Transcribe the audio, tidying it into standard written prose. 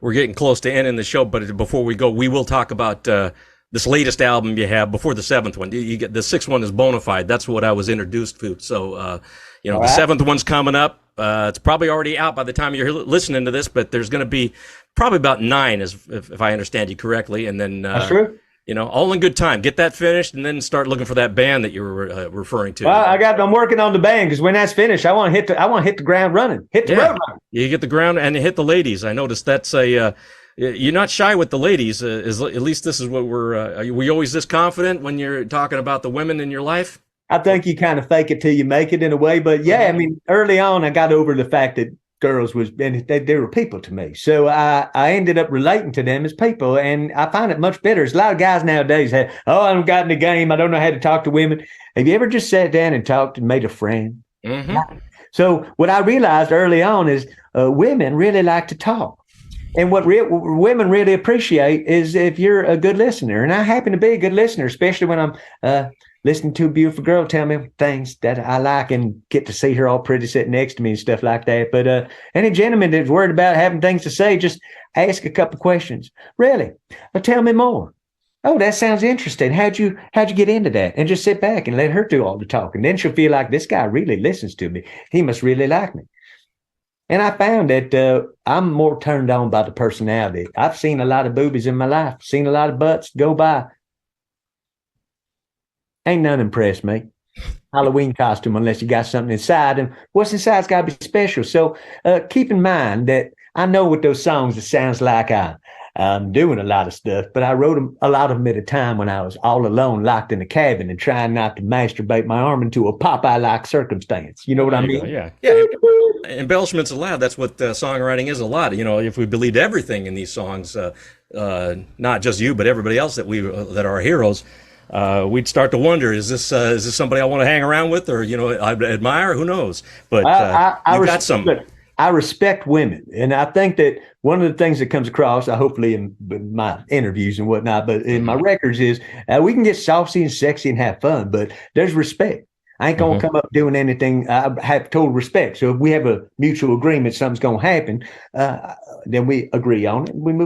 we're getting close to ending the show, but before we go, we will talk about this latest album you have before the seventh one. You get the sixth one is Bonafide. That's what I was introduced to. So, All the right. seventh one's coming up. It's probably already out by the time you're listening to this, but there's going to be probably about nine, if I understand you correctly, and then That's true. all in good time. Get that finished, and then start looking for that band that you were referring to. Well, I'm working on the band because when that's finished, I want to hit the ground running, hit the road running. You get the ground and hit the ladies. I noticed that's a. You're not shy with the ladies. At least this is what we're. Are we always this confident when you're talking about the women in your life? I think you kind of fake it till you make it in a way. But yeah, I mean, early on, I got over the fact that girls and they were people to me. So I ended up relating to them as people. And I find it much better. There's a lot of guys nowadays that, I haven't gotten the game. I don't know how to talk to women. Have you ever just sat down and talked and made a friend? Mm-hmm. So what I realized early on is women really like to talk. And what women really appreciate is if you're a good listener. And I happen to be a good listener, especially when I'm listening to a beautiful girl tell me things that I like and get to see her all pretty sitting next to me and stuff like that. But any gentleman that's worried about having things to say, just ask a couple questions. Really? Tell me more. Oh, that sounds interesting. How'd you get into that? And just sit back and let her do all the talking. Then she'll feel like this guy really listens to me. He must really like me. And I found that I'm more turned on by the personality. I've seen a lot of boobies in my life, seen a lot of butts go by. Ain't none impressed me. Halloween costume, unless you got something inside. And what's inside's got to be special. So keep in mind that I know with those songs, it sounds like I'm doing a lot of stuff, but I wrote a lot of them at a time when I was all alone, locked in a cabin and trying not to masturbate my arm into a Popeye-like circumstance. You know what I mean? Yeah. Embellishments allowed. That's what songwriting is a lot. If we believed everything in these songs, not just you, but everybody else that are heroes, we'd start to wonder: is this somebody I want to hang around with, or I admire? Who knows? But you got some. I respect women, and I think that one of the things that comes across, hopefully in my interviews and whatnot, but in my records is we can get saucy and sexy and have fun, but there's respect. I ain't gonna come up doing anything. I have total respect. So if we have a mutual agreement, something's gonna happen, then we agree on it. And we move